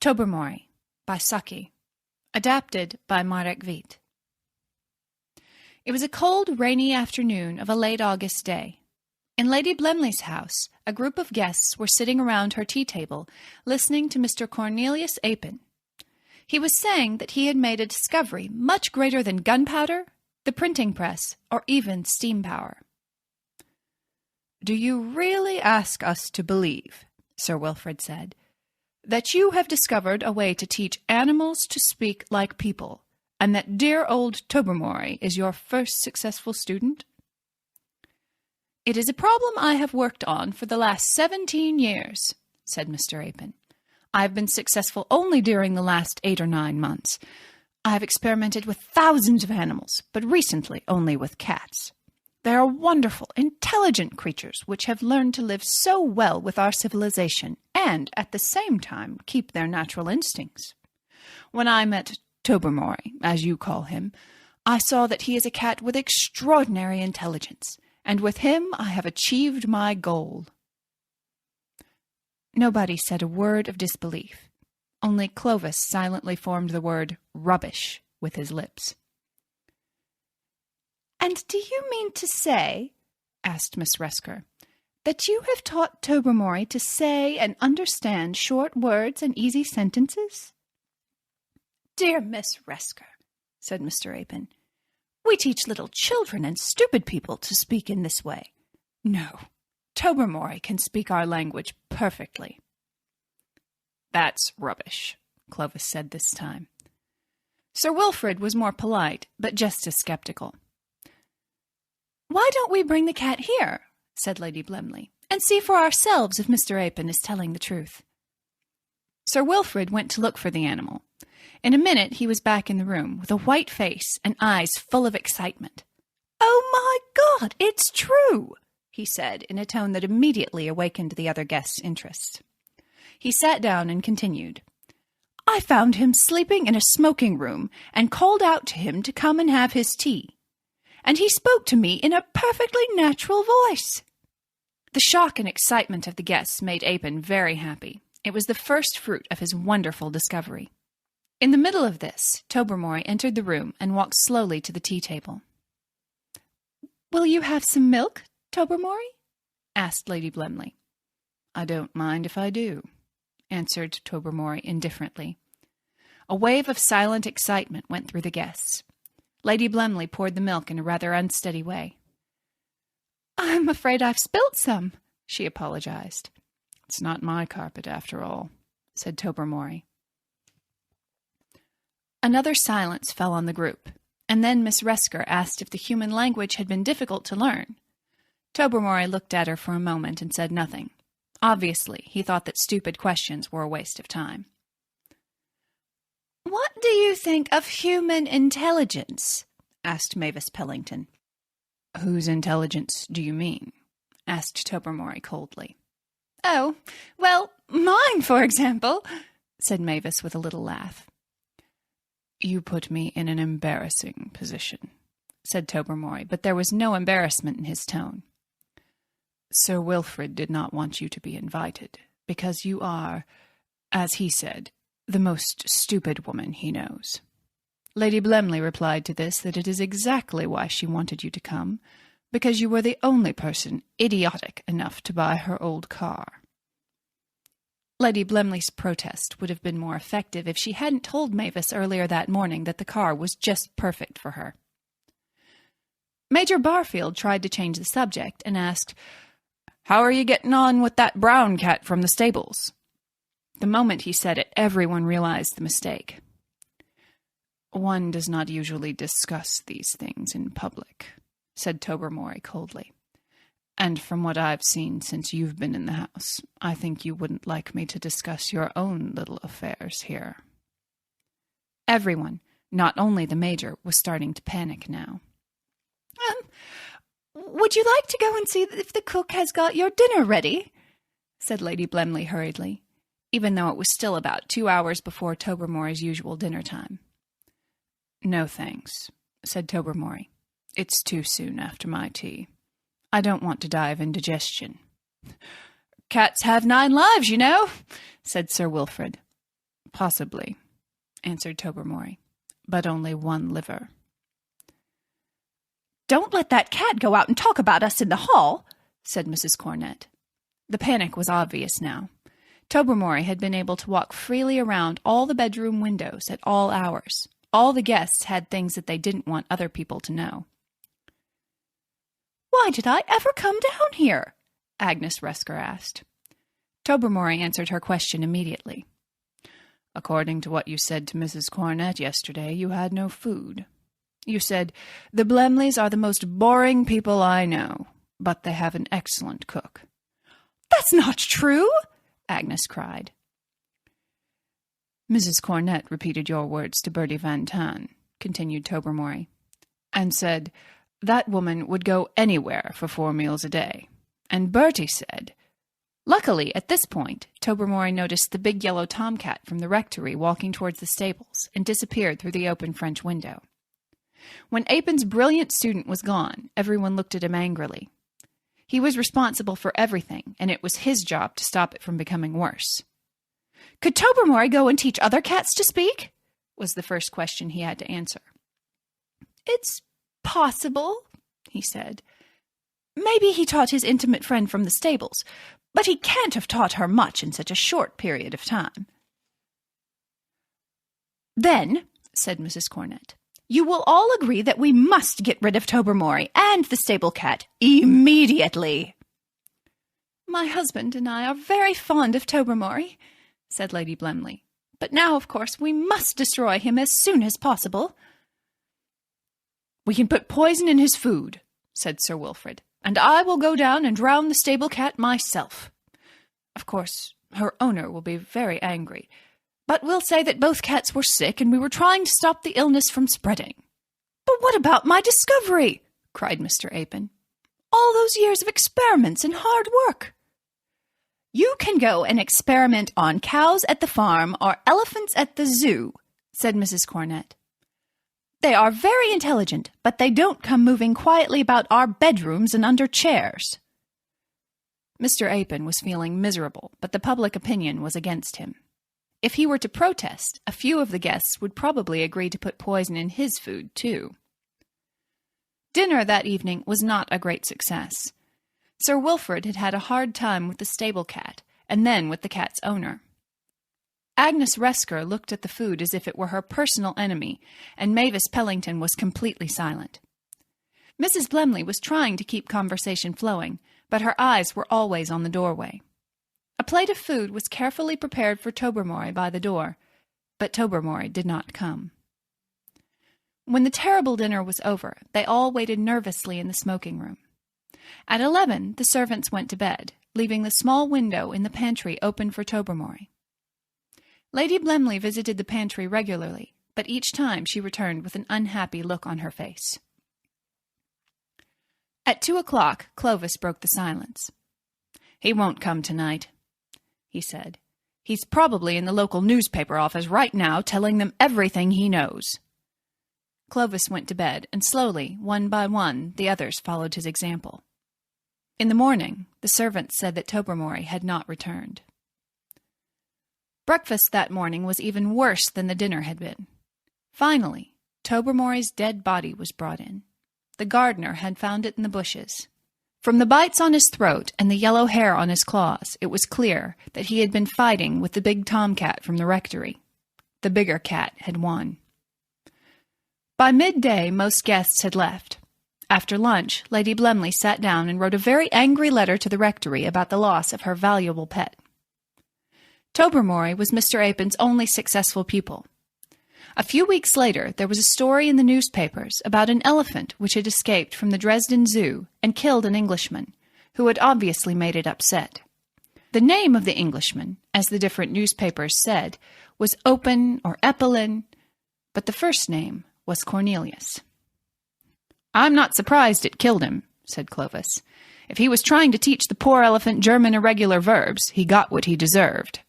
Tobermory by Saki. Adapted by Marek Witt. It was a cold, rainy afternoon of a late August day. In Lady Blemley's house, a group of guests were sitting around her tea table, listening to Mr. Cornelius Apin. He was saying that he had made a discovery much greater than gunpowder, the printing press, or even steam power. "Do you really ask us to believe," Sir Wilfrid said, "that you have discovered a way to teach animals to speak like people, and that dear old Tobermory is your first successful student?" "It is a problem I have worked on for the last 17 years, said Mr. Apin. "I have been successful only during the last 8 or 9 months. I have experimented with thousands of animals, but recently only with cats. They are wonderful, intelligent creatures which have learned to live so well with our civilization and, at the same time, keep their natural instincts. When I met Tobermory, as you call him, I saw that he is a cat with extraordinary intelligence, and with him I have achieved my goal." Nobody said a word of disbelief. Only Clovis silently formed the word rubbish with his lips. "And do you mean to say," asked Miss Resker, "that you have taught Tobermory to say and understand short words and easy sentences?" "Dear Miss Resker," said Mr. Apin, "we teach little children and stupid people to speak in this way. No, Tobermory can speak our language perfectly." "That's rubbish," Clovis said this time. Sir Wilfrid was more polite, but just as sceptical. "Why don't we bring the cat here," said Lady Blemley, "and see for ourselves if Mr. Apin is telling the truth?" Sir Wilfrid went to look for the animal. In a minute he was back in the room, with a white face and eyes full of excitement. "Oh, my God, it's true!" he said, in a tone that immediately awakened the other guests' interest. He sat down and continued. "I found him sleeping in a smoking room and called out to him to come and have his tea. And he spoke to me in a perfectly natural voice." The shock and excitement of the guests made Apin very happy. It was the first fruit of his wonderful discovery. In the middle of this, Tobermory entered the room and walked slowly to the tea table. "Will you have some milk, Tobermory?" asked Lady Blemley. "I don't mind if I do," answered Tobermory indifferently. A wave of silent excitement went through the guests. Lady Blemley poured the milk in a rather unsteady way. "I'm afraid I've spilt some," she apologized. "It's not my carpet, after all," said Tobermory. Another silence fell on the group, and then Miss Resker asked if the human language had been difficult to learn. Tobermory looked at her for a moment and said nothing. Obviously, he thought that stupid questions were a waste of time. "What do you think of human intelligence?" asked Mavis Pellington. "Whose intelligence do you mean?" asked Tobermory coldly. "Oh, well, mine, for example," said Mavis with a little laugh. "You put me in an embarrassing position," said Tobermory, but there was no embarrassment in his tone. "Sir Wilfrid did not want you to be invited, because you are, as he said, the most stupid woman he knows. Lady Blemley replied to this that it is exactly why she wanted you to come, because you were the only person idiotic enough to buy her old car." Lady Blemley's protest would have been more effective if she hadn't told Mavis earlier that morning that the car was just perfect for her. Major Barfield tried to change the subject and asked, "How are you getting on with that brown cat from the stables?" The moment he said it, everyone realized the mistake. "One does not usually discuss these things in public," said Tobermory coldly. "And from what I've seen since you've been in the house, I think you wouldn't like me to discuss your own little affairs here." Everyone, not only the Major, was starting to panic now. "Would you like to go and see if the cook has got your dinner ready?" said Lady Blemley hurriedly, even though it was still about 2 hours before Tobermory's usual dinner time. "No, thanks," said Tobermory. "It's too soon after my tea. I don't want to die of indigestion." "Cats have 9 lives, you know," said Sir Wilfrid. "Possibly," answered Tobermory, "but only one liver." "Don't let that cat go out and talk about us in the hall," said Mrs. Cornett. The panic was obvious now. Tobermory had been able to walk freely around all the bedroom windows at all hours. All the guests had things that they didn't want other people to know. "Why did I ever come down here?" Agnes Resker asked. Tobermory answered her question immediately. "According to what you said to Mrs. Cornett yesterday, you had no food. You said, 'The Blemleys are the most boring people I know, but they have an excellent cook.'" "That's not true!" Agnes cried. "Mrs. Cornett repeated your words to Bertie Van Tan," continued Tobermory, "and said, 'That woman would go anywhere for 4 meals a day.' And Bertie said—" Luckily, at this point, Tobermory noticed the big yellow tomcat from the rectory walking towards the stables and disappeared through the open French window. When Apin's brilliant student was gone, everyone looked at him angrily. He was responsible for everything, and it was his job to stop it from becoming worse. "Could Tobermory go and teach other cats to speak?" was the first question he had to answer. "It's possible," he said. "Maybe he taught his intimate friend from the stables, but he can't have taught her much in such a short period of time." "Then," said Mrs. Cornett, "you will all agree that we must get rid of Tobermory and the stable cat immediately." "My husband and I are very fond of Tobermory," said Lady Blemley, "but now, of course, we must destroy him as soon as possible." "We can put poison in his food," said Sir Wilfrid, "and I will go down and drown the stable cat myself. Of course, her owner will be very angry, but we'll say that both cats were sick and we were trying to stop the illness from spreading." "But what about my discovery?" cried Mr. Apin. "All those years of experiments and hard work." "You can go and experiment on cows at the farm or elephants at the zoo," said Mrs. Cornett. "They are very intelligent, but they don't come moving quietly about our bedrooms and under chairs." Mr. Apin was feeling miserable, but the public opinion was against him. If he were to protest, a few of the guests would probably agree to put poison in his food, too. Dinner that evening was not a great success. Sir Wilfrid had had a hard time with the stable cat, and then with the cat's owner. Agnes Resker looked at the food as if it were her personal enemy, and Mavis Pellington was completely silent. Mrs. Blemley was trying to keep conversation flowing, but her eyes were always on the doorway. A plate of food was carefully prepared for Tobermory by the door, but Tobermory did not come. When the terrible dinner was over, they all waited nervously in the smoking room. At 11, the servants went to bed, leaving the small window in the pantry open for Tobermory. Lady Blemley visited the pantry regularly, but each time she returned with an unhappy look on her face. At 2 o'clock, Clovis broke the silence. "He won't come tonight," he said. "He's probably in the local newspaper office right now telling them everything he knows." Clovis went to bed, and slowly, one by one, the others followed his example. In the morning, the servants said that Tobermory had not returned. Breakfast that morning was even worse than the dinner had been. Finally, Tobermory's dead body was brought in. The gardener had found it in the bushes. From the bites on his throat and the yellow hair on his claws, it was clear that he had been fighting with the big tomcat from the rectory. The bigger cat had won. By midday, most guests had left. After lunch, Lady Blemley sat down and wrote a very angry letter to the rectory about the loss of her valuable pet. Tobermory was Mr. Apin's only successful pupil. A few weeks later, there was a story in the newspapers about an elephant which had escaped from the Dresden Zoo and killed an Englishman, who had obviously made it upset. The name of the Englishman, as the different newspapers said, was Open or Eppelin, but the first name was Cornelius. "I'm not surprised it killed him," said Clovis. "If he was trying to teach the poor elephant German irregular verbs, he got what he deserved."